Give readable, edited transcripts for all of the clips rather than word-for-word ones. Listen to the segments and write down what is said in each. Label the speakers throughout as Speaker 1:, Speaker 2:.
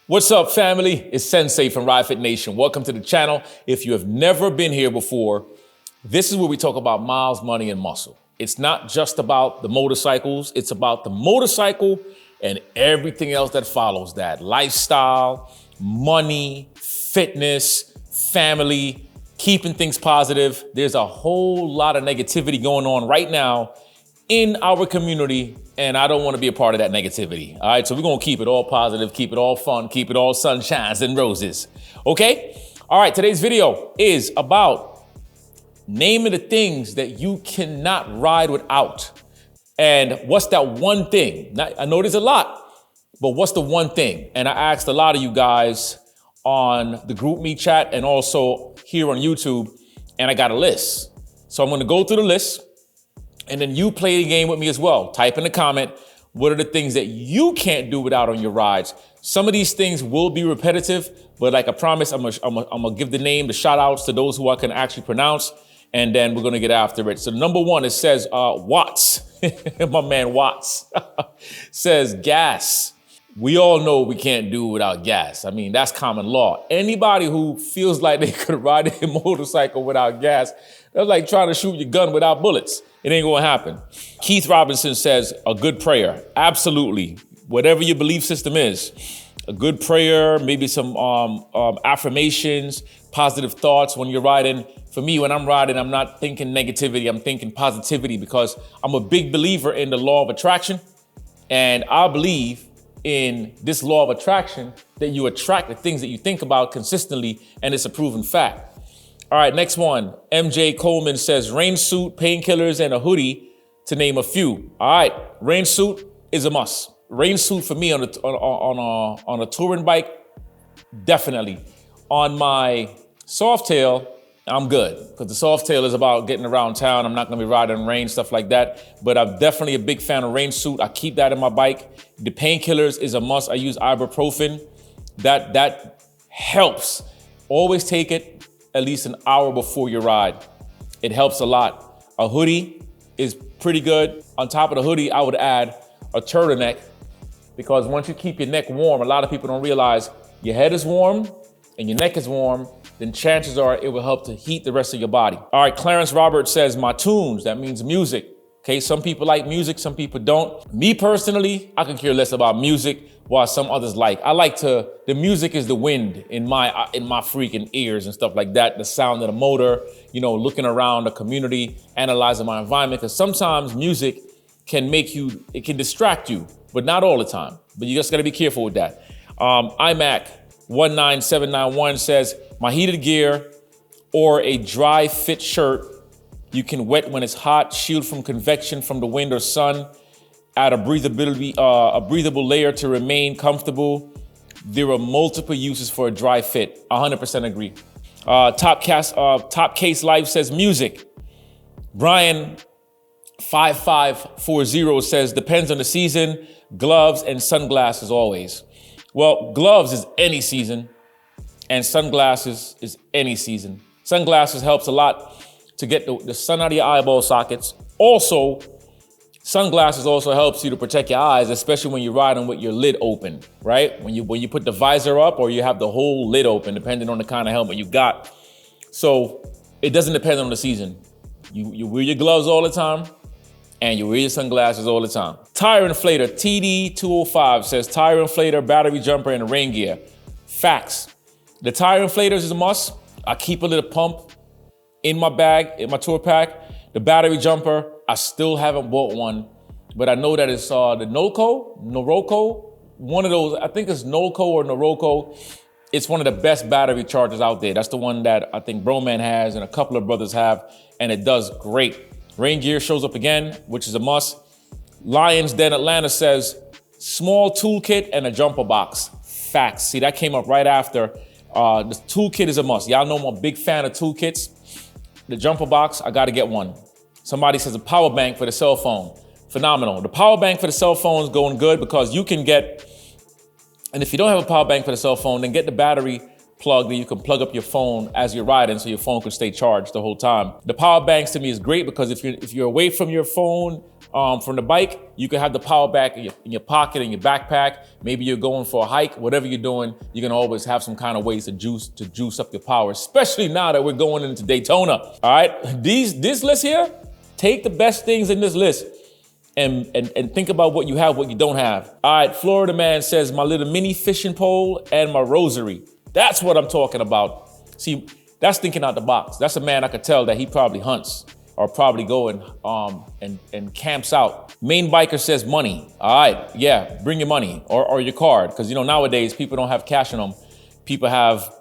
Speaker 1: What's up, family? It's Sensei from Ride Fit Nation. Welcome to the channel. If you have never been here before, this is where we talk about miles, money, and muscle. It's not just about the motorcycles. It's about the motorcycle and everything else that follows that. Lifestyle, money, fitness, family, keeping things positive. There's a whole lot of negativity going on right now in our community, and I don't want to be a part of that negativity. All right, so we're going to keep it all positive, keep it all fun, keep it all sunshines and roses. Okay? All right, today's video is about naming the things that you cannot ride without. And what's that one thing? Now, I know there's a lot, but what's the one thing? And I asked a lot of you guys on the group me chat and also here on YouTube, and I got a list. So I'm going to go through the list. And then you play the game with me as well. Type in the comment, what are the things that you can't do without on your rides? Some of these things will be repetitive, but like I promised, I'm gonna give the name, the shout outs to those who I can actually pronounce, and then we're gonna get after it. So number one, it says Watts, my man Watts, says gas. We all know we can't do without gas. I mean, that's common law. Anybody who feels like they could ride a motorcycle without gas, that's like trying to shoot your gun without bullets. It ain't gonna happen. Keith Robinson says a good prayer. Absolutely. Whatever your belief system is, a good prayer, maybe some affirmations, positive thoughts when you're riding. For me, when I'm riding, I'm not thinking negativity, I'm thinking positivity because I'm a big believer in the law of attraction. And I believe in this law of attraction that you attract the things that you think about consistently, and it's a proven fact. All right, next one. MJ Coleman says rain suit, painkillers, and a hoodie, to name a few. All right, rain suit is a must. Rain suit for me on a touring bike, definitely. On my Softail, I'm good because the Softail is about getting around town. I'm not gonna be riding in rain, stuff like that. But I'm definitely a big fan of rain suit. I keep that in my bike. The painkillers is a must. I use ibuprofen. That helps. Always take it at least an hour before your ride. It helps a lot. A hoodie is pretty good. On top of the hoodie, I would add a turtleneck because once you keep your neck warm, a lot of people don't realize your head is warm and your neck is warm, then chances are it will help to heat the rest of your body. All right, Clarence Roberts says my tunes, that means music. Okay, some people like music, some people don't. Me personally, I can care less about music while some others like. The music is the wind in my freaking ears and stuff like that. The sound of the motor, looking around the community, analyzing my environment. Because sometimes music can it can distract you, but not all the time. But you just gotta be careful with that. iMac 19791 says, my heated gear or a dry fit shirt you can wet when it's hot, shield from convection from the wind or sun, add a breathable layer to remain comfortable. There are multiple uses for a dry fit. 100% agree. Top Case Life says music. Brian 5540 says depends on the season, gloves and sunglasses always. Well, gloves is any season and sunglasses is any season. Sunglasses helps a lot to get the sun out of your eyeball sockets. Also, sunglasses also helps you to protect your eyes, especially when you're riding with your lid open, right? When you put the visor up or you have the whole lid open, depending on the kind of helmet you got. So it doesn't depend on the season. You wear your gloves all the time and you wear your sunglasses all the time. Tire inflator, TD205 says tire inflator, battery jumper, and rain gear. Facts. The tire inflators is a must. I keep a little pump in my bag, in my tour pack. The battery jumper, I still haven't bought one, but I know that it's the Noroko, one of those, I think it's Nolco or Noroko. It's one of the best battery chargers out there. That's the one that I think Broman has and a couple of brothers have, and it does great. Rain gear shows up again, which is a must. Lions Den Atlanta says, small toolkit and a jumper box. Facts. See, that came up right after. The toolkit is a must. Y'all know I'm a big fan of toolkits. The jumper box, I gotta get one. Somebody says a power bank for the cell phone. Phenomenal. The power bank for the cell phone is going good because you can get, and if you don't have a power bank for the cell phone, then get the battery plug that you can plug up your phone as you're riding so your phone can stay charged the whole time. The power banks to me is great because if you're away from your phone From the bike, you can have the power back in your pocket, in your backpack. Maybe you're going for a hike, whatever you're doing, you can always have some kind of ways to juice up your power, especially now that we're going into Daytona. All right, this list here, take the best things in this list and think about what you have, what you don't have. All right, Florida Man says, my little mini fishing pole and my rosary. That's what I'm talking about. See, that's thinking out the box. That's a man I could tell that he probably hunts or probably go and camps out. Main Biker says money. All right, yeah, bring your money or your card. Because nowadays people don't have cash in them. People have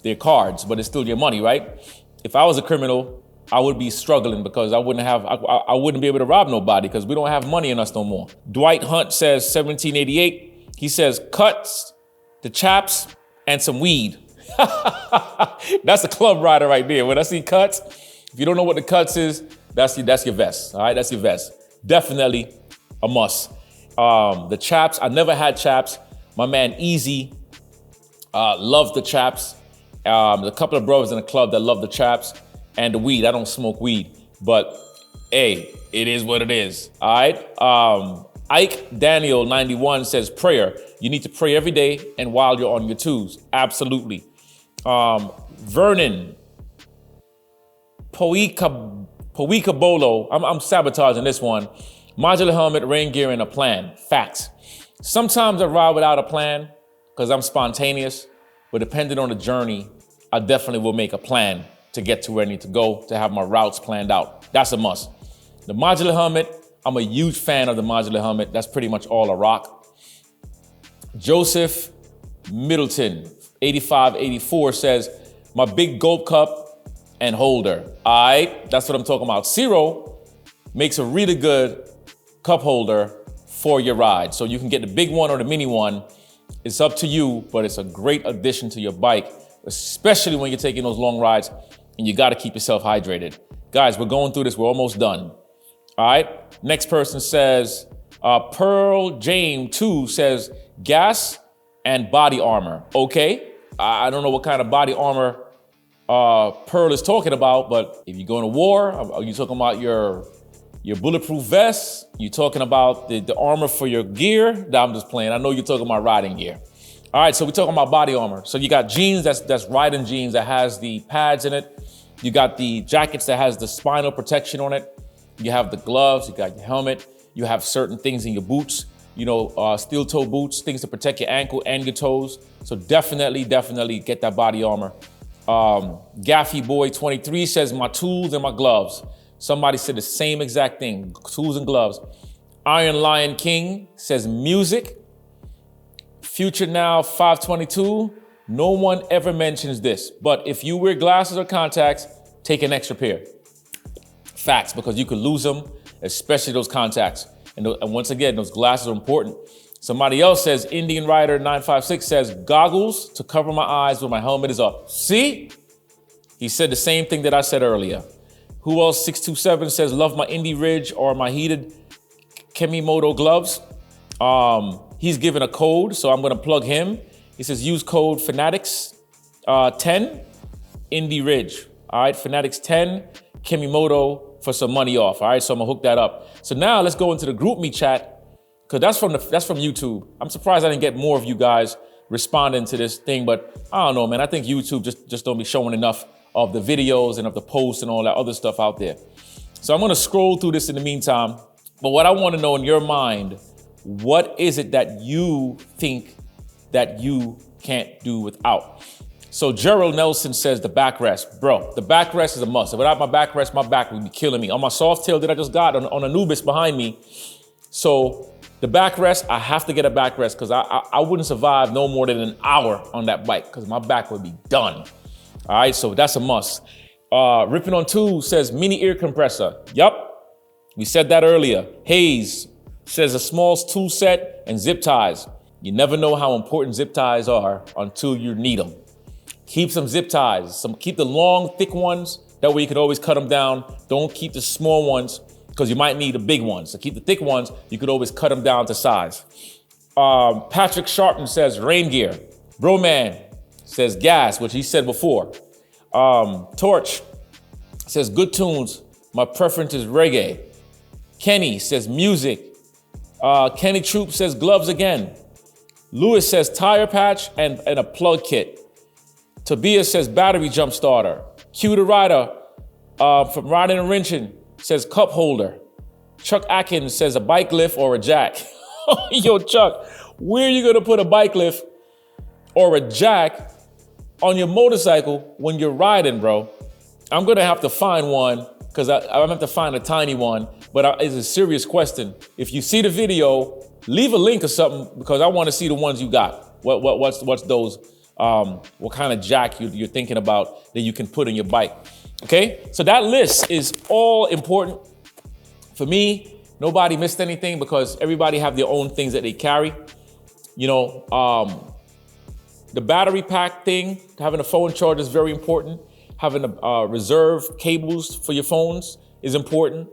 Speaker 1: their cards, but it's still your money, right? If I was a criminal, I would be struggling because I wouldn't be able to rob nobody because we don't have money in us no more. Dwight Hunt says 1788. He says cuts, the chaps, and some weed. That's a club rider right there. When I see cuts, if you don't know what the cuts is, that's your vest. All right, that's your vest. Definitely a must. The chaps, I never had chaps. My man Easy loved the chaps. There's a couple of brothers in the club that love the chaps and the weed. I don't smoke weed, but hey, it is what it is. All right. Ike Daniel 91 says prayer. You need to pray every day and while you're on your twos. Absolutely. Vernon Poikabolo, I'm sabotaging this one. Modular helmet, rain gear, and a plan. Facts. Sometimes I ride without a plan because I'm spontaneous, but depending on the journey, I definitely will make a plan to get to where I need to go, to have my routes planned out. That's a must. The modular helmet, I'm a huge fan of the modular helmet. That's pretty much all I rock. Joseph Middleton, 8584 says, my big gulp cup and holder. All right, that's what I'm talking about. Zero makes a really good cup holder for your ride. So you can get the big one or the mini one. It's up to you, but it's a great addition to your bike, especially when you're taking those long rides and you got to keep yourself hydrated. Guys, we're going through this. We're almost done. All right. Next person says, Pearl James 2 says gas and body armor. Okay. I don't know what kind of body armor Pearl is talking about, but if you're going to war, are you talking about your bulletproof vest? You talking about the armor for your gear? No, I'm just playing. I know you're talking about riding gear. All right, so we're talking about body armor. So you got jeans, that's riding jeans that has the pads in it. You got the jackets that has the spinal protection on it. You have the gloves, you got your helmet. You have certain things in your boots, steel toe boots, things to protect your ankle and your toes. So definitely get that body armor. Gaffy Boy 23 says my tools and my gloves. Somebody said the same exact thing, tools and gloves. Iron Lion King says music. Future Now 522, no one ever mentions this, but if you wear glasses or contacts, take an extra pair. Facts, because you could lose them, especially those contacts. And once again, those glasses are important. Somebody else says, Indian Rider 956 says, goggles to cover my eyes when my helmet is up. See? He said the same thing that I said earlier. Who else? 627 says, love my Indie Ridge or my heated Kemimoto gloves. He's given a code, so I'm gonna plug him. He says, use code Fanatics 10 Indie Ridge. All right, Fanatics 10 Kemimoto for some money off. All right, so I'm gonna hook that up. So now let's go into the group me chat, because that's from YouTube. I'm surprised I didn't get more of you guys responding to this thing, but I don't know, man. I think YouTube just don't be showing enough of the videos and of the posts and all that other stuff out there. So I'm gonna scroll through this in the meantime. But what I wanna know in your mind, what is it that you think that you can't do without? So Gerald Nelson says the backrest. Bro, the backrest is a must. Without my backrest, my back would be killing me. On my soft tail that I just got on Anubis behind me. So the backrest, I have to get a backrest because I wouldn't survive no more than an hour on that bike because my back would be done. All right, so that's a must. Ripping on Two says mini ear compressor. Yup, we said that earlier. Hayes says a small tool set and zip ties. You never know how important zip ties are until you need them. Keep some zip ties. Keep the long, thick ones. That way you can always cut them down. Don't keep the small ones because you might need the big ones. So keep the thick ones. You could always cut them down to size. Patrick Sharpton says rain gear. Bro man says gas, which he said before. Torch says good tunes. My preference is reggae. Kenny says music. Kenny Troop says gloves again. Lewis says tire patch and a plug kit. Tobias says battery jump starter. Q the Rider from Riding and Wrenching says cup holder. Chuck Atkins says a bike lift or a jack. Yo, Chuck, where are you gonna put a bike lift or a jack on your motorcycle when you're riding, bro? I'm gonna have to find one because I'm gonna have to find a tiny one, but it's a serious question. If you see the video, leave a link or something because I wanna see the ones you got. What's those, what kind of jack you're thinking about that you can put on your bike, okay? So that list is all important. For me, nobody missed anything because everybody have their own things that they carry. You know, the battery pack thing, having a phone charger is very important. Having a reserve cables for your phones is important.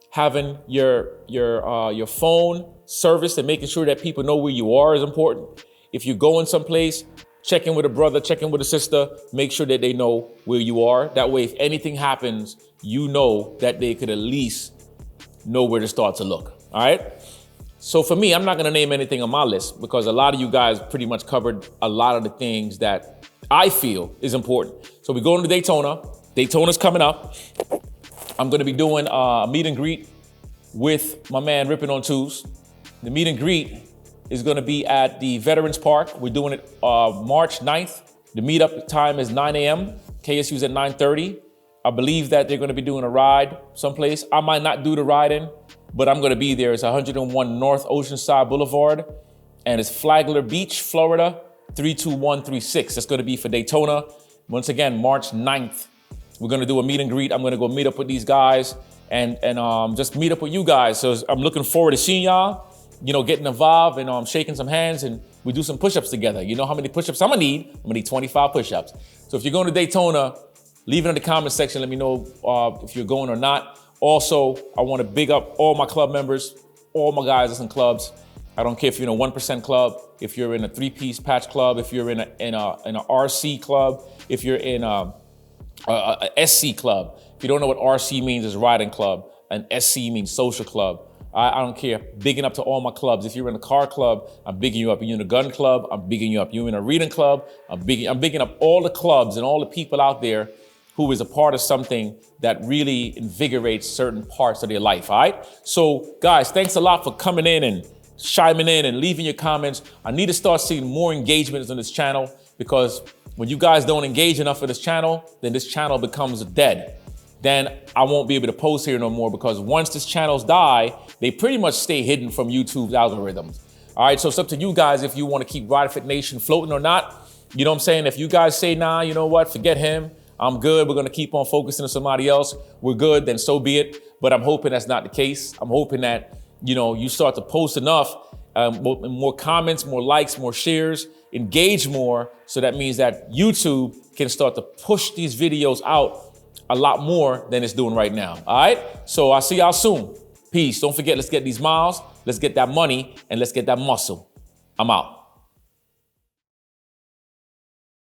Speaker 1: Having your phone serviced and making sure that people know where you are is important. If you're going someplace, check in with a brother, check in with a sister, make sure that they know where you are. That way, if anything happens, you know that they could at least know where to start to look, all right? So for me, I'm not gonna name anything on my list because a lot of you guys pretty much covered a lot of the things that I feel is important. So we're going to Daytona. Daytona's coming up. I'm gonna be doing a meet and greet with my man Rippin' on Twos. The meet and greet is gonna be at the Veterans Park. We're doing it March 9th. The meetup time is 9 a.m. KSU's at 9:30. I believe that they're gonna be doing a ride someplace. I might not do the riding, but I'm gonna be there. It's 101 North Oceanside Boulevard, and it's Flagler Beach, Florida, 32136. That's gonna be for Daytona. Once again, March 9th. We're gonna do a meet and greet. I'm gonna go meet up with these guys and just meet up with you guys. So I'm looking forward to seeing y'all, you know, getting involved and shaking some hands, and we do some push-ups together. You know how many push-ups I'm gonna need? I'm gonna need 25 push-ups. So if you're going to Daytona, leave it in the comment section. Let me know if you're going or not. Also, I want to big up all my club members, all my guys that's in clubs. I don't care if you're in a 1% club, if you're in a 3-piece patch club, if you're in a RC club, if you're in a SC club. If you don't know what RC means, it's riding club, and SC means social club. I don't care. Bigging up to all my clubs. If you're in a car club, I'm bigging you up. You're in a gun club, I'm bigging you up. You're in a reading club, I'm bigging up all the clubs and all the people out there who is a part of something that really invigorates certain parts of their life, all right? So guys, thanks a lot for coming in and chiming in and leaving your comments. I need to start seeing more engagements on this channel because when you guys don't engage enough with this channel, then this channel becomes dead. Then I won't be able to post here no more because once these channels die, they pretty much stay hidden from YouTube's algorithms. All right, so it's up to you guys if you want to keep Ride Fit Nation floating or not. You know what I'm saying? If you guys say, nah, you know what, forget him, I'm good, we're gonna keep on focusing on somebody else, we're good, then so be it. But I'm hoping that's not the case. I'm hoping that, you know, you start to post enough, more comments, more likes, more shares, engage more, so that means that YouTube can start to push these videos out a lot more than it's doing right now, all right? So I'll see y'all soon. Peace. Don't forget, let's get these miles, let's get that money, and let's get that muscle. I'm out.